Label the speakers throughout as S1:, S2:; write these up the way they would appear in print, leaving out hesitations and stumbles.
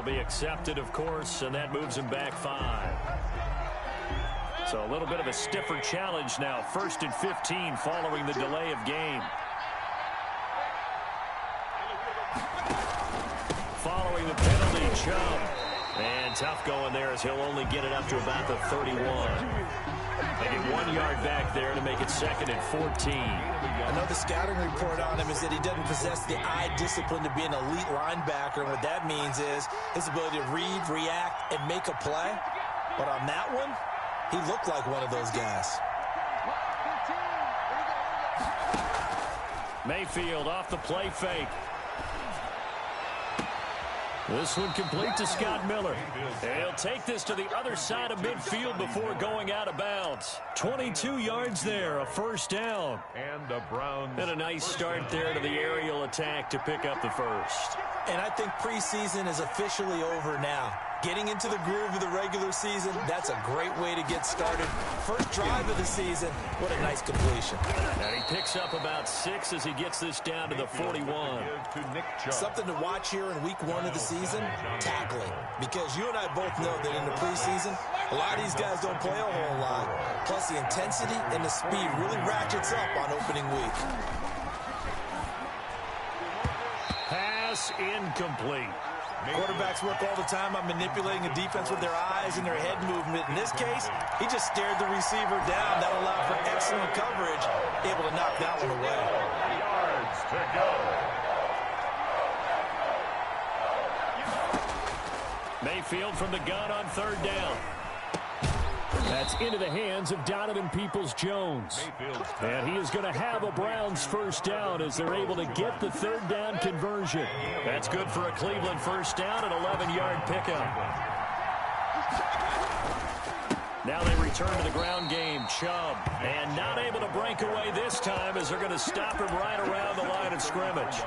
S1: That'll be accepted, of course, and that moves him back 5. So a little bit of a stiffer challenge now. 1st and 15 following the delay of game. Following the penalty, Chubb. And tough going there as he'll only get it up to about the 31. They get 1 yard back there to make it 2nd and 14.
S2: I know the scouting report on him is that he doesn't possess the eye discipline to be an elite linebacker. And what that means is his ability to read, react, and make a play. But on that one, he looked like one of those guys.
S1: Mayfield off the play fake. This one complete to Scott Miller. He'll take this to the other side of midfield before going out of bounds. 22 yards there, a 1st down. And a nice start there to the aerial attack to pick up the 1st.
S2: And I think preseason is officially over now. Getting into the groove of the regular season, that's a great way to get started. First drive of the season, what a nice completion.
S1: And he picks up about 6 as he gets this down to the 41.
S2: Something to watch here in week 1 of the season, tackling. Because you and I both know that in the preseason, a lot of these guys don't play a whole lot. Plus the intensity and the speed really ratchets up on opening week.
S1: Pass incomplete.
S2: Quarterbacks work all the time on manipulating a defense with their eyes and their head movement. In this case, he just stared the receiver down. That allowed for excellent coverage, able to knock that one away.
S3: Yards to go.
S1: Mayfield from the gun on 3rd down. That's into the hands of Donovan Peoples-Jones. And he is going to have a Browns 1st down as they're able to get the 3rd down conversion. That's good for a Cleveland 1st down, an 11-yard pickup. Now they return to the ground game. Chubb. And not able to break away this time as they're going to stop him right around the line of scrimmage.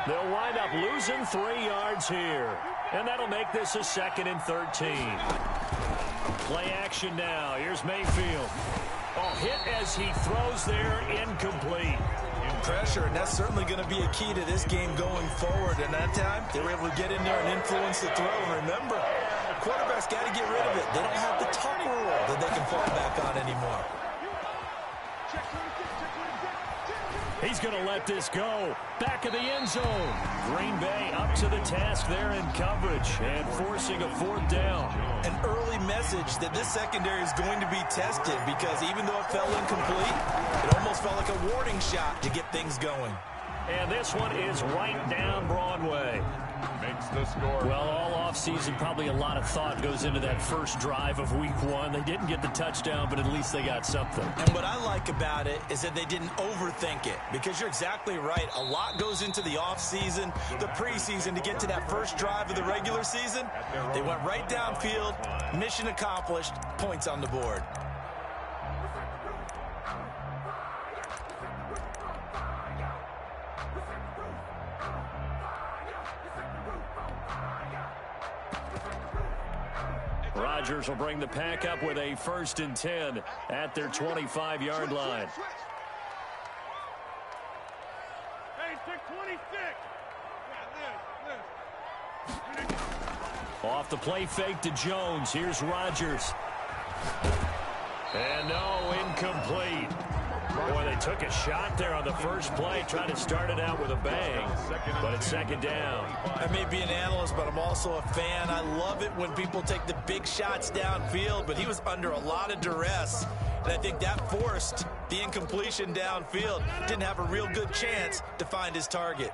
S1: They'll wind up losing 3 yards here. And that'll make this a 2nd and 13. Play action now. Here's Mayfield. Oh, hit as he throws there, incomplete.
S2: Pressure, and that's certainly going to be a key to this game going forward. And that time, they were able to get in there and influence the throw. And remember, quarterbacks got to get rid of it. They don't have the tunnel roll that they can fall back on anymore.
S1: He's going to let this go. Back of the end zone. Green Bay up to the task there in coverage and forcing a 4th down.
S2: An early message that this secondary is going to be tested because even though it fell incomplete, it almost felt like a warning shot to get things going.
S1: And this one is right down Broadway.
S3: Makes the score.
S1: Well, all offseason, probably a lot of thought goes into that first drive of week 1. They didn't get the touchdown, but at least they got something.
S2: And what I like about it is that they didn't overthink it, because you're exactly right. A lot goes into the offseason, the preseason, to get to that first drive of the regular season. They went right downfield, mission accomplished, points on the board.
S1: Rodgers will bring the pack up with a 1st and 10 at their 25-yard line.
S3: Hey, stick 26.
S1: Off the play fake to Jones. Here's Rodgers. And no, incomplete. Boy, they took a shot there on the first play, trying to start it out with a bang, but it's 2nd down.
S2: I may be an analyst, but I'm also a fan. I love it when people take the big shots downfield, but he was under a lot of duress, and I think that forced the incompletion downfield. Didn't have a real good chance to find his target.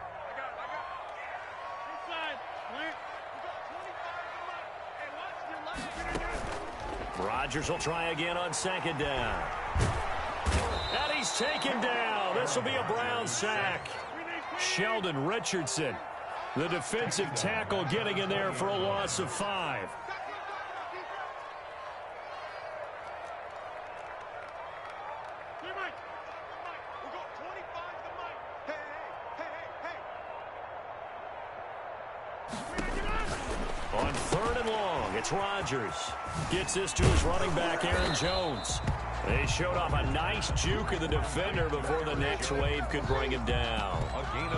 S1: Rodgers will try again on 2nd down. And he's taken down. This will be a Brown sack. Sheldon Richardson, the defensive tackle, getting in there for a loss of 5. On 3rd and long, it's Rodgers. Gets this to his running back, Aaron Jones. They showed off a nice juke of the defender before the next wave could bring him down.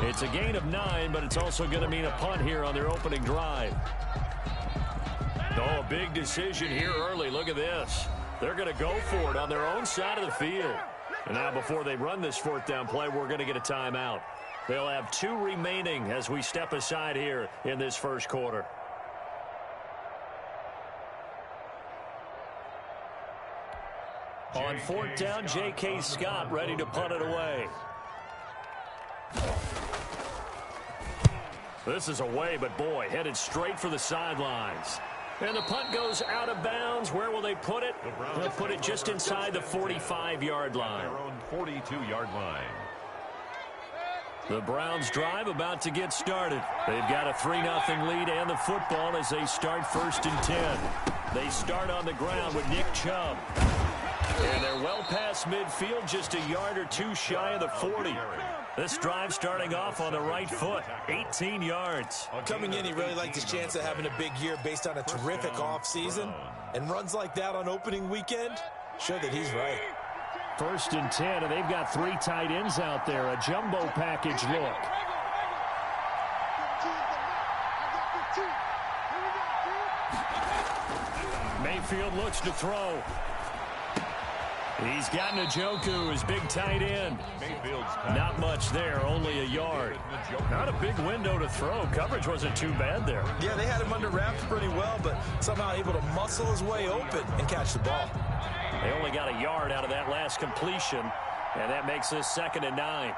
S1: It's a gain of 9, but it's also going to mean a punt here on their opening drive. Oh, a big decision here early. Look at this. They're going to go for it on their own side of the field. And now before they run this fourth down play, we're going to get a timeout. They'll have 2 remaining as we step aside here in this first quarter. On fourth down, J.K. Scott ready to punt it away. This is away, but boy, headed straight for the sidelines. And the punt goes out of bounds. Where will they put it? They'll put it just inside the 45-yard line.
S3: Their own 42-yard line.
S1: The Browns drive about to get started. They've got a 3-0 lead and the football as they start 1st and 10. They start on the ground with Nick Chubb. And they're well past midfield, just a yard or 2 shy of the 40. This drive starting off on the right foot, 18 yards.
S2: Coming in, he really liked his chance of having a big year based on a terrific offseason. And runs like that on opening weekend show that he's right.
S1: 1st and 10, and they've got 3 tight ends out there. A jumbo package look. Mayfield looks to throw. He's got Njoku, his big tight end. Not much there, only a yard. Not a big window to throw. Coverage wasn't too bad there.
S2: Yeah, they had him under wraps pretty well, but somehow able to muscle his way open and catch the ball.
S1: They only got a yard out of that last completion, and that makes this 2nd and 9.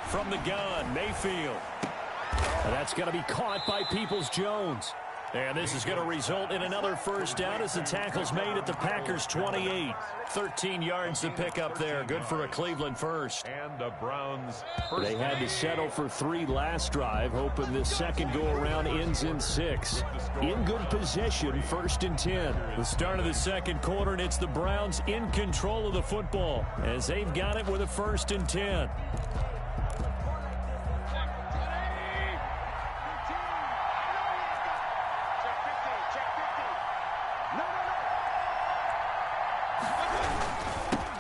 S1: From the gun, Mayfield. And that's going to be caught by Peoples-Jones. And this is going to result in another 1st down as the tackle's made at the Packers' 28. 13 yards to pick up there. Good for a Cleveland first.
S3: And the Browns.
S1: They had to settle for 3 last drive, hoping this second go-around ends in 6. In good position, 1st and 10. The start of the second quarter, and it's the Browns in control of the football as they've got it with a 1st and 10.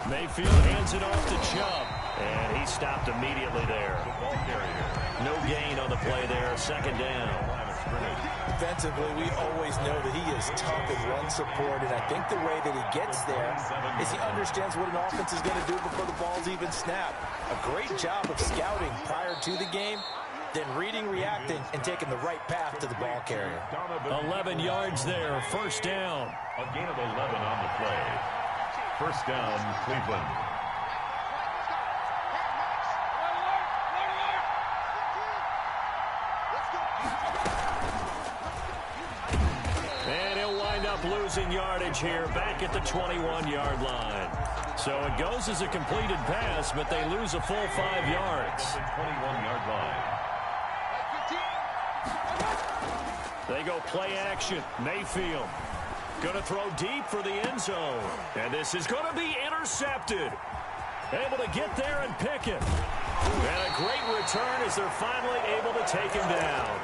S1: Mayfield hands it off to Chubb, and he stopped immediately there. No gain on the play there, 2nd down.
S2: Defensively, we always know that he is tough in run support, and I think the way that he gets there is he understands what an offense is going to do before the ball's even snapped. A great job of scouting prior to the game, then reading, reacting, and taking the right path to the ball carrier.
S1: 11 yards there, 1st down.
S3: A gain of 11 on the play. 1st down, Cleveland.
S1: And he'll wind up losing yardage here back at the 21-yard line. So it goes as a completed pass, but they lose a full 5 yards.
S3: 21-yard line.
S1: They go play action. Mayfield going to throw deep for the end zone. And this is going to be intercepted. Able to get there and pick it. And a great return as they're finally able to take him down.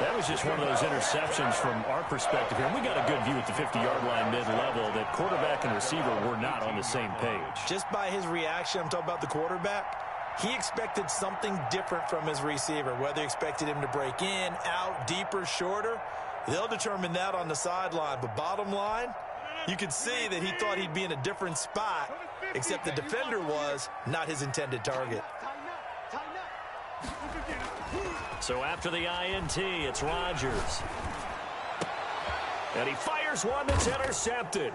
S1: That was just one of those interceptions from our perspective here. And we got a good view at the 50-yard line mid-level that quarterback and receiver were not on the same page.
S2: Just by his reaction, I'm talking about the quarterback, he expected something different from his receiver, whether he expected him to break in, out, deeper, shorter. They'll determine that on the sideline. But bottom line, you could see that he thought he'd be in a different spot, except the defender was not his intended target.
S1: So after the INT, it's Rodgers. And he fires one that's intercepted.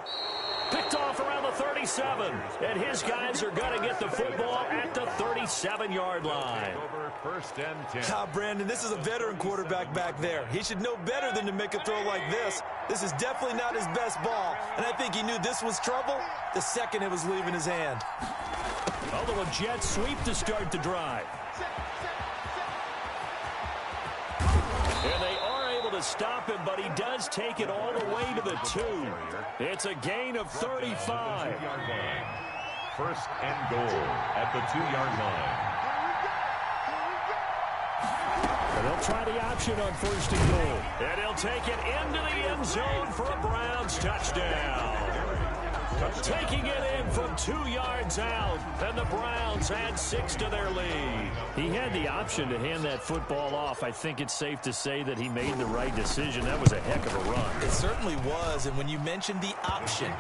S1: Picked off around the 37. And his guys are going to get the football at the 37-yard line.
S3: First and 10.
S2: Brandon, this is a veteran quarterback back there. He should know better than to make a throw like this. This is definitely not his best ball. And I think he knew this was trouble the second it was leaving his hand.
S1: A little jet sweep to start the drive. And they are able to stop him, but he does take it all the way to the 2. It's a gain of 35.
S3: First and goal at the 2-yard line.
S1: And they'll try the option on 1st and goal. And he'll take it into the end zone for a Browns touchdown. taking it in from 2 yards out, and the Browns add 6 to their lead. He had the option to hand that football off. I think it's safe to say that he made the right decision. That was a heck of a run.
S2: It certainly was, and when you mentioned the option,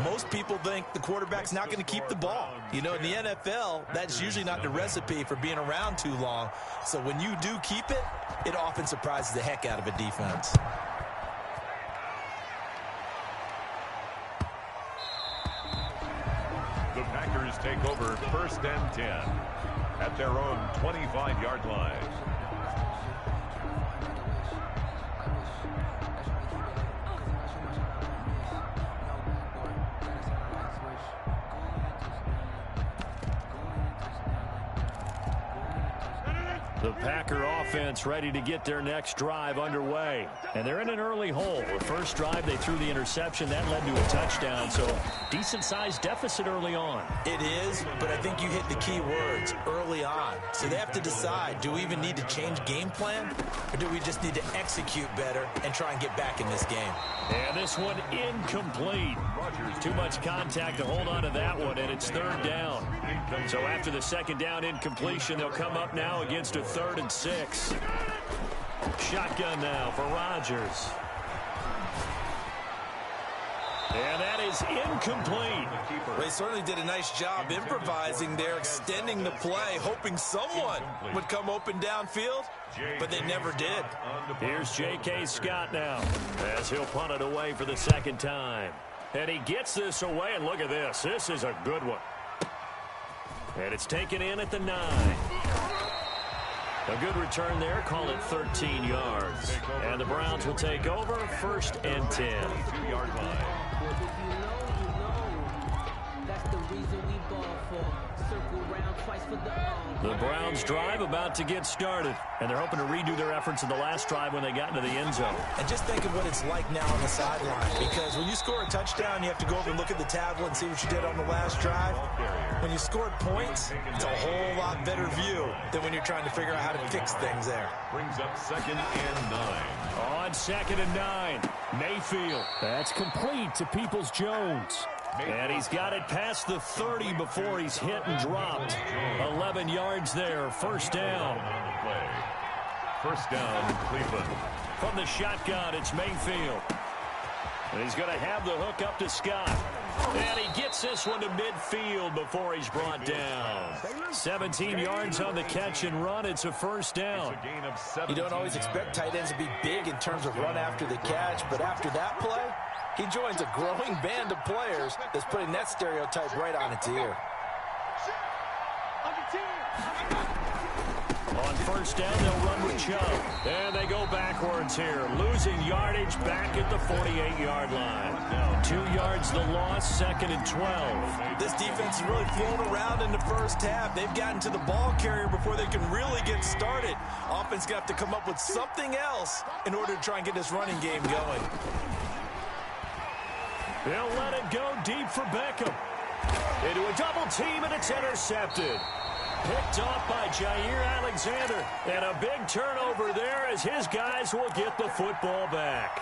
S2: most people think the quarterback's not going to keep the ball. You know, in the NFL, that's usually not the recipe for being around too long. So when you do keep it, it often surprises the heck out of a defense.
S3: The Packers take over 1st and 10 at their own 25-yard line.
S1: The Packer offense ready to get their next drive underway. And they're in an early hole. The first drive, they threw the interception. That led to a touchdown, so decent-sized deficit early on.
S2: It is, but I think you hit the key words, early on. So they have to decide, do we even need to change game plan, or do we just need to execute better and try and get back in this game?
S1: And this one incomplete. Too much contact to hold on to that one, and it's 3rd down. So after the 2nd down incompletion, they'll come up now against a 3rd and 6. Shotgun now for Rodgers. And that is incomplete.
S2: Well, they certainly did a nice job improvising there, extending the play, hoping someone would come open downfield, but they never did.
S1: Here's J.K. Scott now as he'll punt it away for the 2nd time. And he gets this away, and look at this. This is a good one. And it's taken in at the 9. A good return there. Call it 13 yards. And the Browns will take over 1st and 10.
S3: 2-yard line.
S1: The Browns drive about to get started, and they're hoping to redo their efforts in the last drive when they got into the end zone.
S2: And just think of what it's like now on the sideline, because when you score a touchdown, you have to go over and look at the tablet and see what you did on the last drive. When you scored points, it's a whole lot better view than when you're trying to figure out how to fix things there.
S3: Brings up 2nd and 9.
S1: On 2nd and 9, Mayfield. That's complete to Peoples-Jones. And he's got it past the 30 before he's hit and dropped. 11 yards there, 1st down.
S3: 1st down, Cleveland.
S1: From the shotgun, it's Mayfield. And he's going to have the hook up to Scott. And he gets this one to midfield before he's brought down. 17 yards on the catch and run. It's a 1st down.
S2: You don't always expect tight ends to be big in terms of run after the catch, but after that play, he joins a growing band of players that's putting that stereotype right on its ear.
S1: On 1st down, they'll run with Chubb. And they go backwards here, losing yardage back at the 48-yard line. 2 yards the loss, 2nd and 12.
S2: This defense has really flown around in the first half. They've gotten to the ball carrier before they can really get started. Offense got to come up with something else in order to try and get this running game going.
S1: They'll let it go deep for Beckham. Into a double team, and it's intercepted. Picked off by Jair Alexander. And a big turnover there as his guys will get the football back.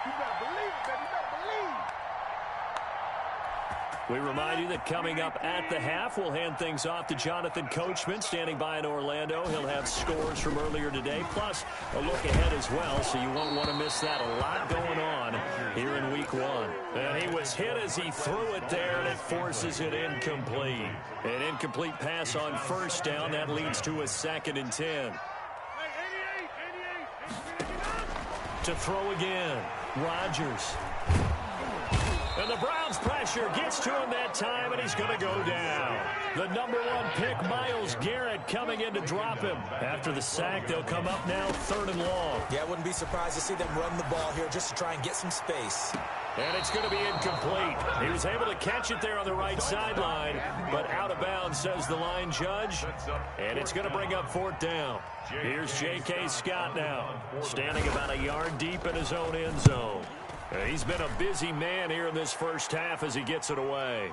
S4: You better believe, baby. You better believe.
S1: We remind you that coming up at the half, we'll hand things off to Jonathan Coachman, standing by in Orlando. He'll have scores from earlier today, plus a look ahead as well, so you won't want to miss that. A lot going on here in Week 1. And he was hit as he threw it there, and it forces it incomplete. An incomplete pass on 1st down. That leads to a 2nd and 10. To throw again, Rodgers. And the Browns pressure gets to him that time, and he's going to go down. The #1 pick, Myles Garrett, coming in to drop him. After the sack, they'll come up now 3rd and long.
S2: Yeah, I wouldn't be surprised to see them run the ball here just to try and get some space.
S1: And it's going to be incomplete. He was able to catch it there on the right sideline, but out of bounds, says the line judge. And it's going to bring up 4th down. Here's J.K. Scott now, standing about a yard deep in his own end zone. He's been a busy man here in this first half as he gets it away.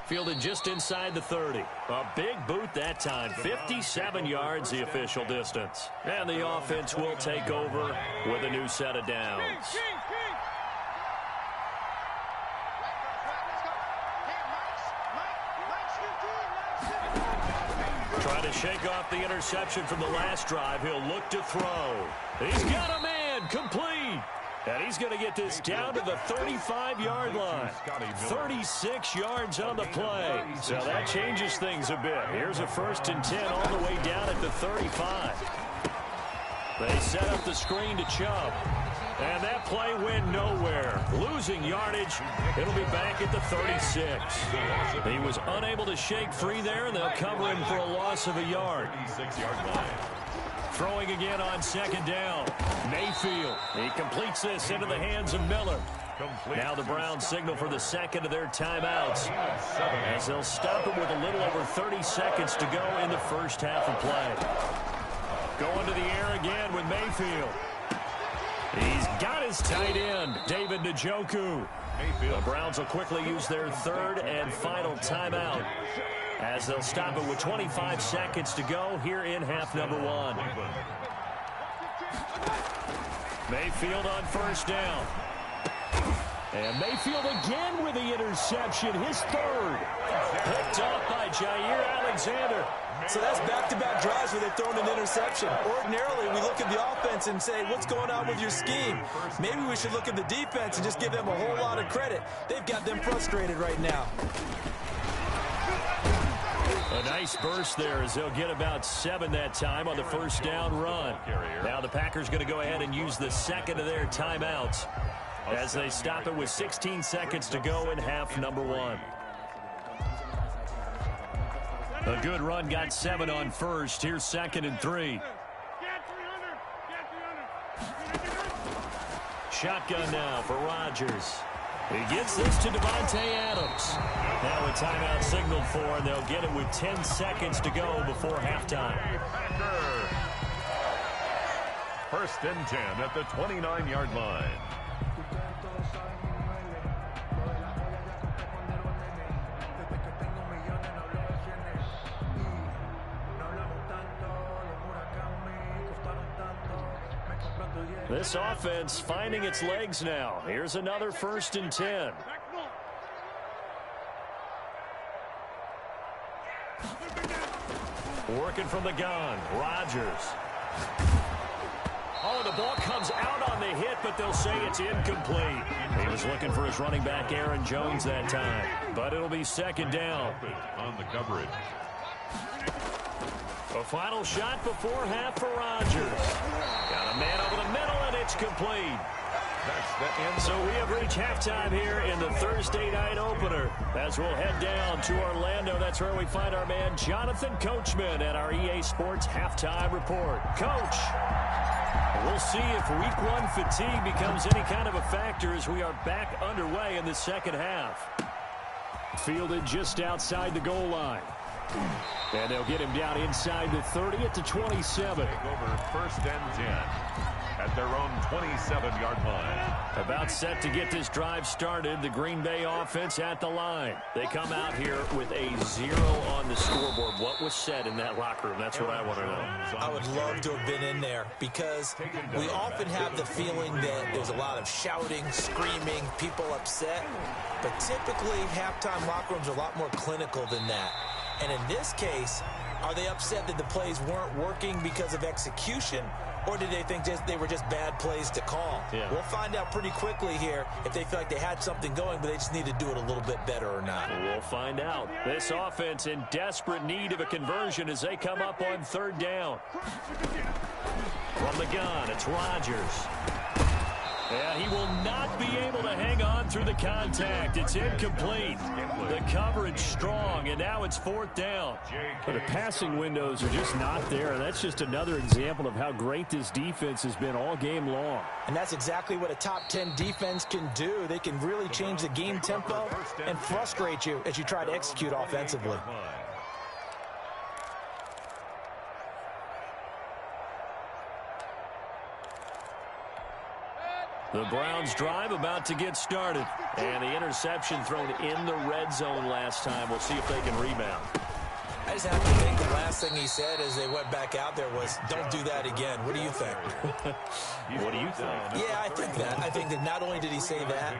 S1: Fielded just inside the 30. A big boot that time. 57 yards the official distance. And the offense will take over with a new set of downs. shake off the interception from the last drive. He'll look to throw. He's got a man, complete. And he's going to get this down to the 35-yard line. 36 yards on the play. So that changes things a bit. Here's a 1st and 10 all the way down at the 35. They set up the screen to Chubb. And that play went nowhere. Losing yardage. It'll be back at the 36. He was unable to shake free there, and they'll cover him for a loss of a yard. Throwing again on 2nd down. Mayfield. He completes this into the hands of Miller. Now the Browns signal for the 2nd of their timeouts, as they'll stop him with a little over 30 seconds to go in the first half of play. Going to the air again with Mayfield. He's got his tight end, David Njoku. The Browns will quickly use their 3rd and final timeout, as they'll stop it with 25 seconds to go here in half number 1. Mayfield on 1st down. And Mayfield again with the interception, his 3rd. Picked off by Jair Alexander.
S2: So that's back-to-back drives where they've thrown an interception. Ordinarily, we look at the offense and say, what's going on with your scheme? Maybe we should look at the defense and just give them a whole lot of credit. They've got them frustrated right now.
S1: A nice burst there, as they'll get about 7 that time on the 1st down run. Now the Packers going to go ahead and use the 2nd of their timeouts, as they stop it with 16 seconds to go in half number 1. A good run, got 7 on 1st. Here's 2nd and 3. Shotgun now for Rodgers. He gets this to Devontae Adams. Now a timeout signaled for, and they'll get it with 10 seconds to go before halftime.
S3: 1st and 10 at the 29-yard line.
S1: This offense finding its legs now. Here's another 1st and 10. Working from the gun, Rodgers. Oh, the ball comes out on the hit, but they'll say it's incomplete. He was looking for his running back, Aaron Jones, that time. But it'll be 2nd down.
S3: On the coverage.
S1: A final shot before half for Rodgers. Got a man over the middle, and it's complete.
S3: That's the end.
S1: So we have reached halftime here in the Thursday night opener, as we'll head down to Orlando. That's where we find our man Jonathan Coachman at our EA Sports Halftime Report. Coach, we'll see if Week 1 fatigue becomes any kind of a factor as we are back underway in the second half. Fielded just outside the goal line. And they'll get him down inside the 30 at the 27.
S3: Take over 1st and 10 at their own 27-yard line.
S1: About set to get this drive started. The Green Bay offense at the line. They come out here with a 0 on the scoreboard. What was said in that locker room? That's what I want to know.
S2: I would love to have been in there, because we often have the feeling that there's a lot of shouting, screaming, people upset. But typically, halftime locker rooms are a lot more clinical than that. And in this case, are they upset that the plays weren't working because of execution, or did they think they were just bad plays to call?
S1: Yeah.
S2: We'll find out pretty quickly here if they feel like they had something going, but they just need to do it a little bit better or not.
S1: We'll find out. This offense in desperate need of a conversion as they come up on 3rd down. From the gun, it's Rodgers. Yeah, he will not be able to hang on through the contact. It's incomplete. The coverage strong, and now it's 4th down. But the passing windows are just not there, and that's just another example of how great this defense has been all game long.
S2: And that's exactly what a top 10 defense can do. They can really change the game tempo and frustrate you as you try to execute offensively.
S1: The Browns drive about to get started. And the interception thrown in the red zone last time. We'll see if they can rebound.
S2: I just have to think the last thing he said as they went back out there was, don't do that again. What do you think?
S1: What do you think?
S2: Yeah, I think that. I think that not only did he say that,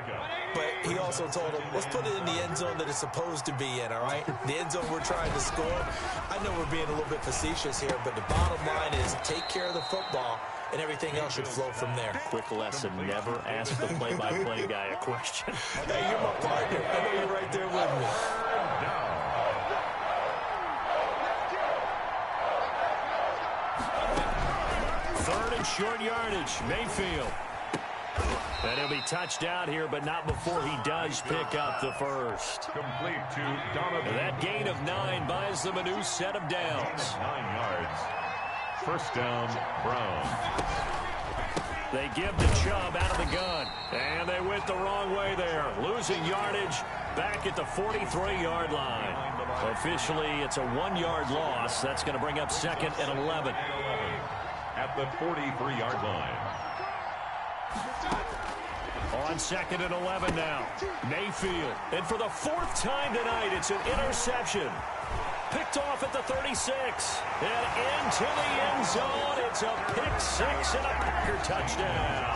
S2: but he also told him, let's put it in the end zone that it's supposed to be in, all right? The end zone we're trying to score. I know we're being a little bit facetious here, but the bottom line is take care of the football, and everything else should flow from there.
S1: Quick lesson, never ask the play-by-play guy a question.
S2: Hey, you're my partner. I know you're right there with me.
S1: Third and short yardage, Mayfield. And he'll be touched out here, but not before he does pick up the first.
S3: Complete to Donovan.
S1: And that gain of 9 buys them a new set of downs.
S3: 9 yards. First down, Browns.
S1: They give to Chubb out of the gun. And they went the wrong way there. Losing yardage back at the 43-yard line. Officially, it's a 1-yard loss. That's going to bring up second and 11.
S3: At the 43-yard line.
S1: On second and 11 now. Mayfield. And for the 4th time tonight, it's an interception. Picked off at the 36. And into the end zone. It's a pick 6 and a Packer touchdown.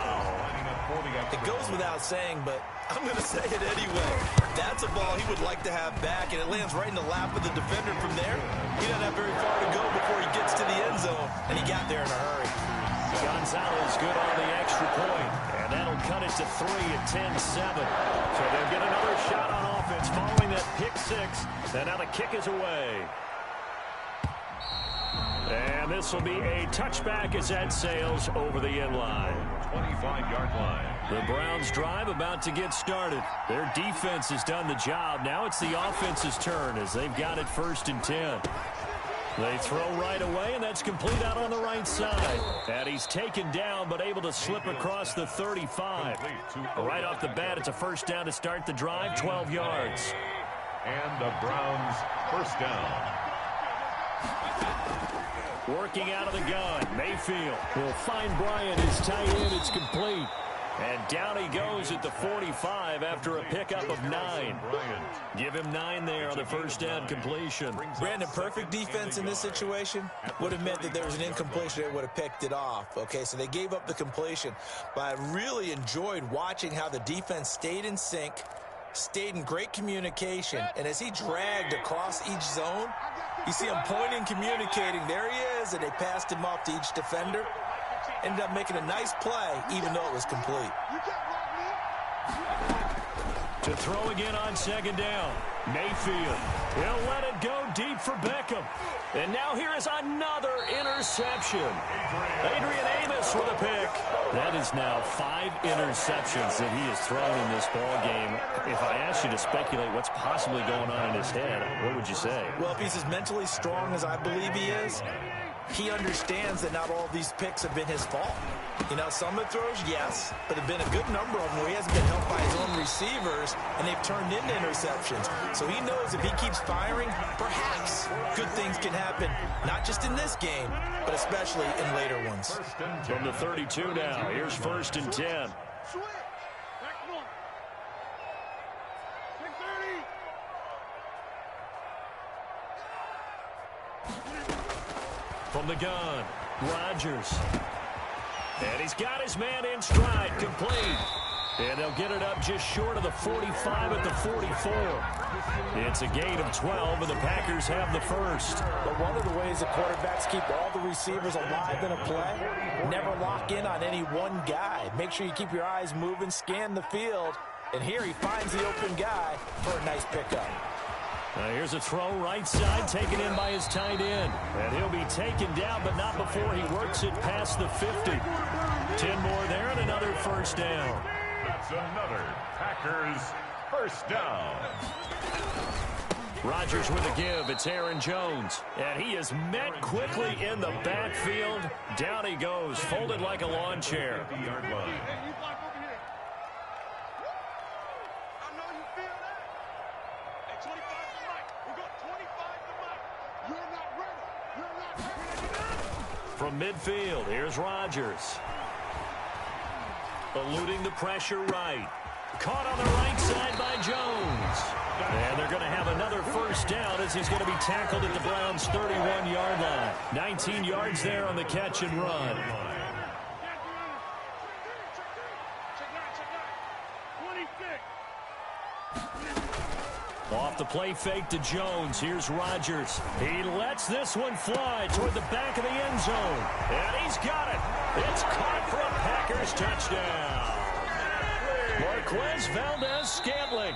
S2: It goes without saying, but I'm going to say it anyway. That's a ball he would like to have back, and it lands right in the lap of the defender from there. He doesn't have very far to go before he gets to the end zone, and he got there in a hurry.
S1: Gonzalez good on the extra point, and that'll cut it to 3 at 10-7. So they'll get another shot on offense following that pick 6, and now the kick is away. And this will be a touchback as that sails over the end line.
S3: 25-yard line.
S1: The Browns drive about to get started. Their defense has done the job. Now it's the offense's turn as they've got it 1st and 10. They throw right away, and that's complete out on the right side. And he's taken down, but able to slip across the 35. Right off the bat, it's a first down to start the drive, 12 yards.
S3: And the Browns first down.
S1: Working out of the gun, Mayfield will find Bryant, his tight end. It's complete. And down he goes at the 45 after a pickup of 9. Give him 9 there on the first down completion.
S2: Brandon, perfect defense in this situation would have meant that there was an incompletion. They would have picked it off. Okay, so they gave up the completion. But I really enjoyed watching how the defense stayed in sync, stayed in great communication. And as he dragged across each zone, you see him pointing, communicating. There he is, and they passed him off to each defender. Ended up making a nice play, even though it was complete.
S1: To throw again on second down. Mayfield. He'll let it go deep for Beckham. And now here is another interception. Adrian Amos with a pick. That is now 5 interceptions that he has thrown in this ball game. If I asked you to speculate what's possibly going on in his head, what would you say?
S2: Well, if he's as mentally strong as I believe he is, he understands that not all of these picks have been his fault. You know, some of the throws, yes, but there have been a good number of them where he hasn't been helped by his own receivers, and they've turned into interceptions. So he knows if he keeps firing, perhaps good things can happen, not just in this game, but especially in later ones.
S1: From the 32 now, here's 1st and 10. From the gun, Rodgers. And he's got his man in stride, complete. And they'll get it up just short of the 45 at the 44. It's a gain of 12, and the Packers have the first.
S2: But one of the ways the quarterbacks keep all the receivers alive in a play, never lock in on any one guy. Make sure you keep your eyes moving, scan the field. And here he finds the open guy for a nice pickup.
S1: Here's a throw right side, taken in by his tight end. And he'll be taken down, but not before he works it past the 50. 10 more there and another first down.
S3: That's another Packers first down.
S1: Rodgers with a give. It's Aaron Jones. And he is met quickly in the backfield. Down he goes, folded like a lawn chair. From midfield, here's Rodgers. Eluding the pressure right. Caught on the right side by Jones. And they're going to have another first down as he's going to be tackled at the Browns' 31-yard line. 19 yards there on the catch and run. Off the play fake to Jones. Here's Rodgers. He lets this one fly toward the back of the end zone. And he's got it. It's caught for a Packers touchdown. Marquez Valdez-Scantling,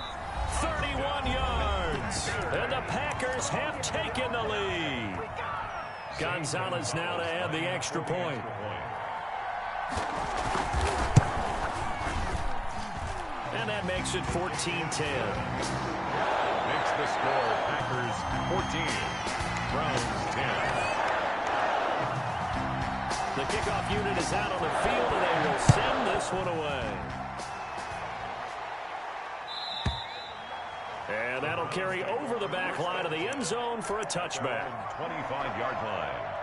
S1: 31 yards. And the Packers have taken the lead. Gonzalez now to add the extra point. And that makes it 14-10.
S3: Makes the score Packers 14, Browns 10.
S1: The kickoff unit is out on the field, and they will send this one away. And that'll carry over the back line of the end zone for a touchback.
S3: 25-yard line.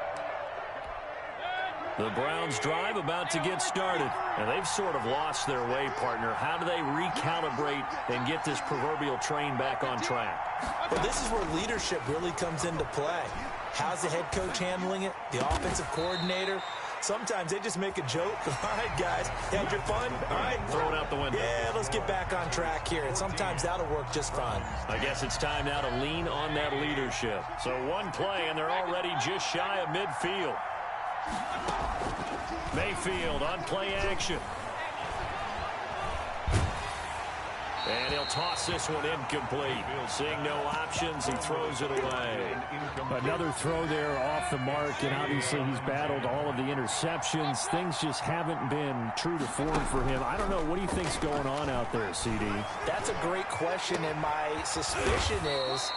S1: The Browns drive about to get started. And they've sort of lost their way, partner. How do they recalibrate and get this proverbial train back on track?
S2: Well, this is where leadership really comes into play. How's the head coach handling it? The offensive coordinator? Sometimes they just make a joke. All right, guys, you had your fun? All right.
S1: Throw it out the window.
S2: Yeah, let's get back on track here. And sometimes that'll work just fine.
S1: I guess it's time now to lean on that leadership. So one play, and they're already just shy of midfield. Mayfield on play action. And he'll toss this one incomplete. Seeing no options, he throws it away.
S5: Another throw there off the mark, and obviously he's battled all of the interceptions. Things just haven't been true to form for him. I don't know. What do you think's going on out there, CD?
S2: That's a great question, and my suspicion is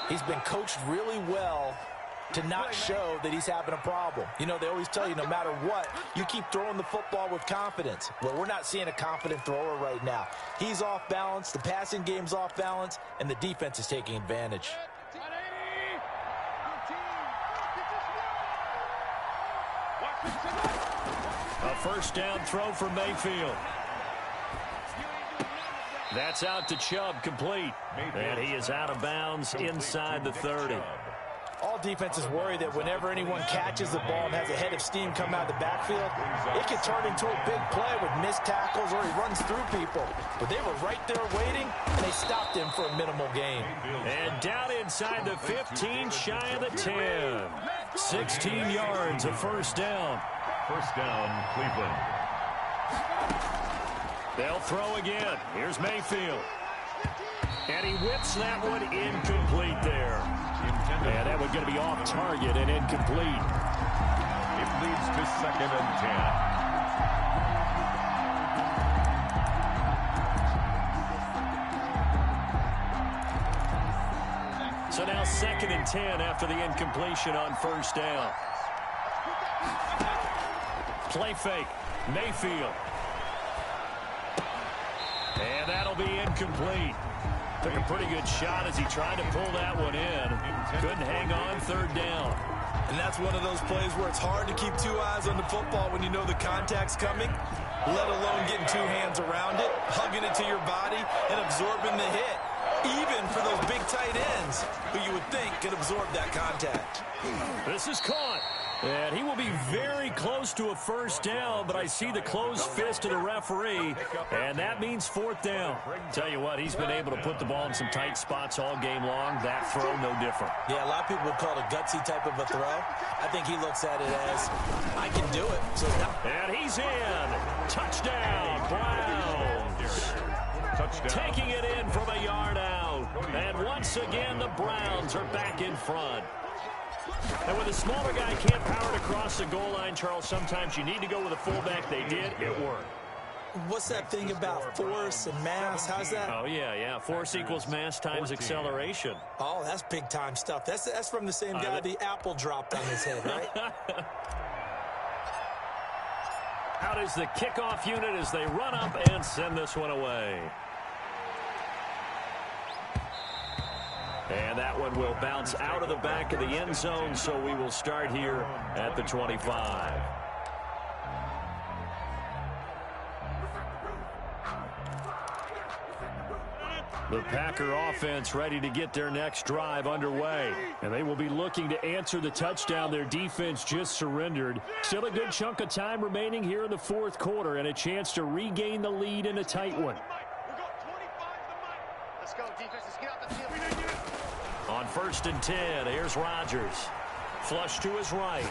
S2: he's been coached really well to not show that he's having a problem. You know, they always tell you no matter what, you keep throwing the football with confidence. Well, we're not seeing a confident thrower right now. He's off balance, the passing game's off balance, and the defense is taking advantage.
S1: A first down throw for Mayfield. That's out to Chubb, complete. And he is out of bounds inside the 30.
S2: All defenses worry that whenever anyone catches the ball and has a head of steam come out of the backfield, it can turn into a big play with missed tackles or he runs through people. But they were right there waiting, and they stopped him for a minimal gain.
S1: And down inside the 15, shy of the 10. 16 yards, a first down.
S3: First down, Cleveland.
S1: They'll throw again. Here's Mayfield. And he whips that one incomplete there. And that one going to be off target and incomplete.
S3: It leads to 2nd and 10.
S1: So now 2nd and 10 after the incompletion on first down. Play fake. Mayfield. And that'll be incomplete. Took a pretty good shot as he tried to pull that one in. Couldn't hang on, third down.
S2: And that's one of those plays where it's hard to keep two eyes on the football when you know the contact's coming, let alone getting two hands around it, hugging it to your body, and absorbing the hit. Even for those big tight ends who you would think could absorb that contact.
S1: This is caught. And he will be very close to a first down, but I see the closed fist of the referee, and that means 4th down. Tell you what, he's been able to put the ball in some tight spots all game long. That throw, no different.
S2: Yeah, a lot of people would call it a gutsy type of a throw. I think he looks at it as, I can do it. So now.
S1: And he's in. Touchdown, Browns.
S3: Touchdown.
S1: Taking it in from a yard out. And once again, the Browns are back in front. And when the smaller guy can't power it across the goal line, Charles, sometimes you need to go with a fullback. They did. It worked.
S2: What's that thing about force and mass? How's that?
S1: Oh, yeah. Force equals mass times acceleration.
S2: Oh, that's big-time stuff. That's from the same guy the apple dropped on his head, right?
S1: Out is the kickoff unit as they run up and send this one away. And that one will bounce out of the back of the end zone, so we will start here at the 25. The Packer offense ready to get their next drive underway. And they will be looking to answer the touchdown their defense just surrendered. Still a good chunk of time remaining here in the fourth quarter and a chance to regain the lead in a tight one.
S4: Let's go, defense. Let's get out the field.
S1: On 1st and 10, here's Rodgers. Flush to his right.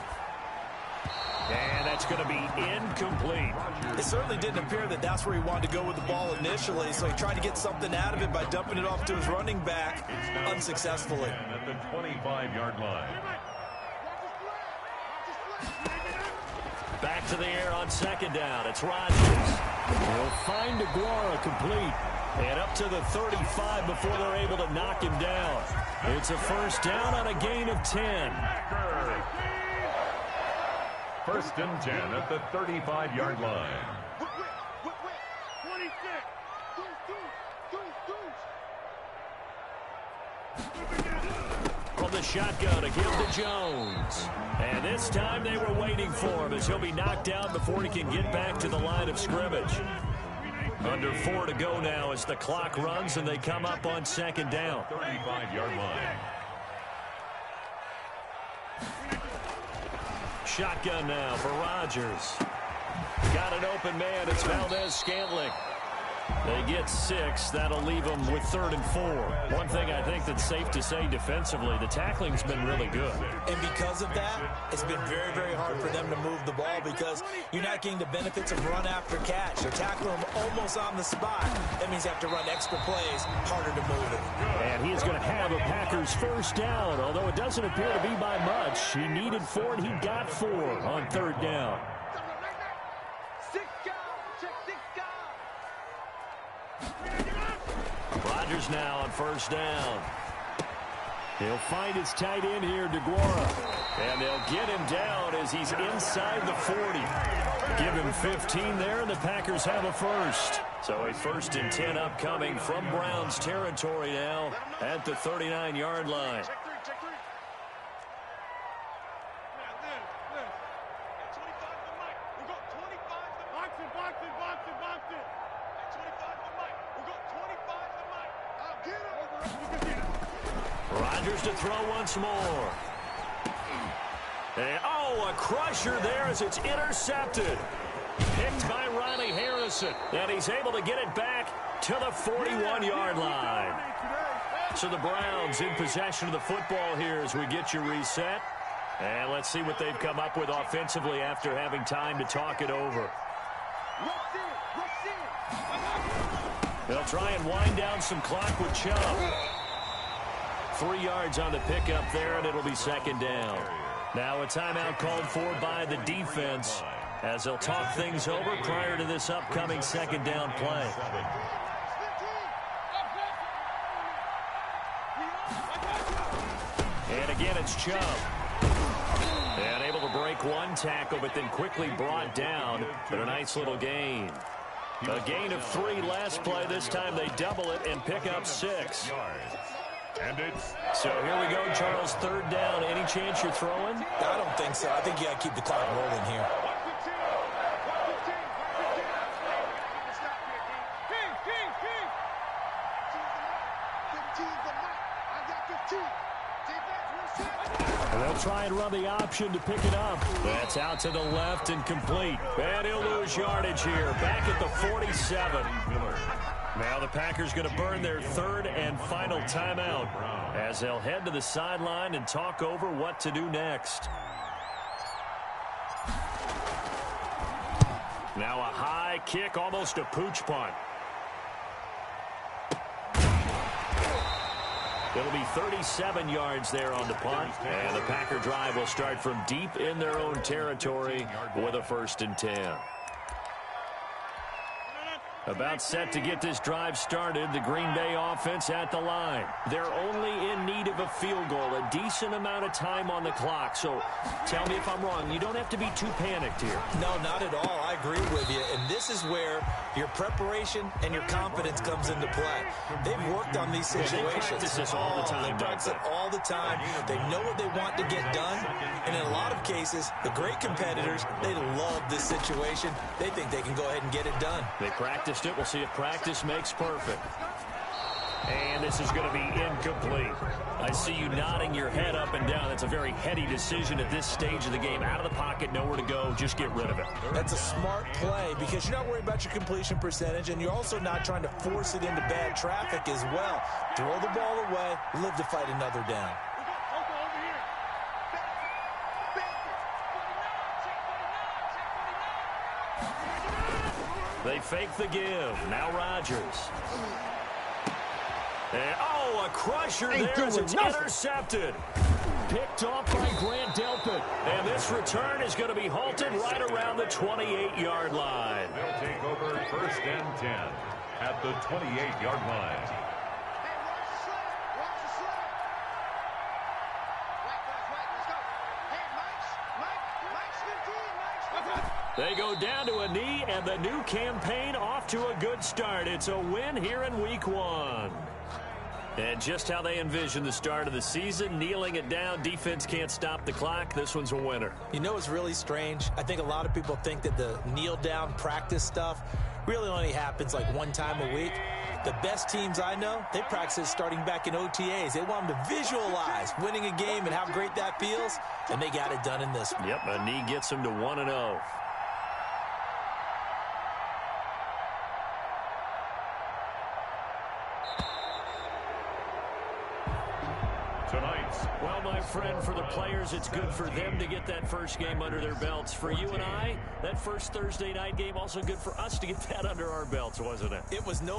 S1: And that's going to be incomplete.
S2: It certainly didn't appear that that's where he wanted to go with the ball initially, so he tried to get something out of it by dumping it off to his running back unsuccessfully.
S3: At the 25-yard line.
S1: Back to the air on 2nd down. It's Rodgers. He'll find DeGuara complete. And up to the 35 before they're able to knock him down. It's a 1st down on a gain of 10.
S3: 1st and 10 at the 35-yard line.
S4: 26.
S1: From the shotgun, a give to Jones. And this time they were waiting for him as he'll be knocked down before he can get back to the line of scrimmage. Under 4 to go now as the clock runs and they come up on 2nd down.
S3: 35-yard line.
S1: Shotgun now for Rodgers. Got an open man. It's Valdez-Scantling. They get 6. That'll leave them with 3rd and 4. One thing I think that's safe to say defensively, the tackling's been really good.
S2: And because of that, it's been very, very hard for them to move the ball because you're not getting the benefits of run after catch. They're tackling them almost on the spot. That means you have to run extra plays, harder to move it.
S1: And he is going to have a Packers 1st down, although it doesn't appear to be by much. He needed 4, and he got 4 on 3rd down. Rodgers now on 1st down. He'll find his tight end here, DeGuara. And they'll get him down as he's inside the 40. Give him 15 there, and the Packers have a 1st. So a 1st and 10 upcoming from Browns territory now at the 39-yard line. Rodgers to throw once more. And, a crusher there as it's intercepted. Picked by Riley Harrison. And he's able to get it back to the 41-yard line. So the Browns in possession of the football here as we get you reset. And let's see what they've come up with offensively after having time to talk it over. They'll try and wind down some clock with Chubb. 3 yards on the pickup there, and it'll be 2nd down. Now a timeout called for by the defense as they'll talk things over prior to this upcoming 2nd down play. And again, it's Chubb. And able to break one tackle, but then quickly brought down. But a nice little gain. A gain of 3 last play. This time they double it and pick up 6. So here we go, Charles, 3rd down. Any chance you're throwing?
S2: I don't think so. I think you got to keep the clock rolling here.
S1: And they'll try and run the option to pick it up. That's out to the left and complete. And he'll lose yardage here. Back at the 47. Now the Packers going to burn their 3rd and final timeout as they'll head to the sideline and talk over what to do next. Now a high kick, almost a pooch punt. It'll be 37 yards there on the punt, and the Packer drive will start from deep in their own territory with a 1st and 10. About set to get this drive started, the Green Bay offense at the line. They're only in need of a field goal, a decent amount of time on the clock. So tell me if I'm wrong. You don't have to be too panicked here.
S2: No, not at all. I agree with you. And this is where your preparation and your confidence comes into play. They've worked on these situations.
S1: They practice this all the time.
S2: They practice it all the time. They know what they want to get done. And in a lot of cases, the great competitors, they love this situation. They think they can go ahead and get it done.
S1: They practiced it. We'll see if practice makes perfect. And this is going to be incomplete. I see you nodding your head up and down. That's a very heady decision at this stage of the game. Out of the pocket, nowhere to go. Just get rid of it.
S2: That's a smart play because you're not worried about your completion percentage, and you're also not trying to force it into bad traffic as well. Throw the ball away, live to fight another down.
S1: They fake the give. Now Rodgers. And, oh, a crusher there as it's intercepted.
S5: Picked off by Grant Delpit.
S1: And this return is going to be halted right around the 28-yard line.
S3: They'll take over 1st and 10 at the 28-yard line.
S1: They go down to a knee, and the new campaign off to a good start. It's a win here in Week 1. And just how they envision the start of the season, kneeling it down, defense can't stop the clock. This one's a winner.
S2: You know what's really strange? I think a lot of people think that the kneel-down practice stuff really only happens like one time a week. The best teams I know, they practice it starting back in OTAs. They want them to visualize winning a game and how great that feels, and they got it done in this one.
S1: Yep, a knee gets them to 1-0. Well, my friend, for the players, it's good for them to get that first game under their belts. For you and I, that first Thursday night game, also good for us to get that under our belts, wasn't it?
S2: It was no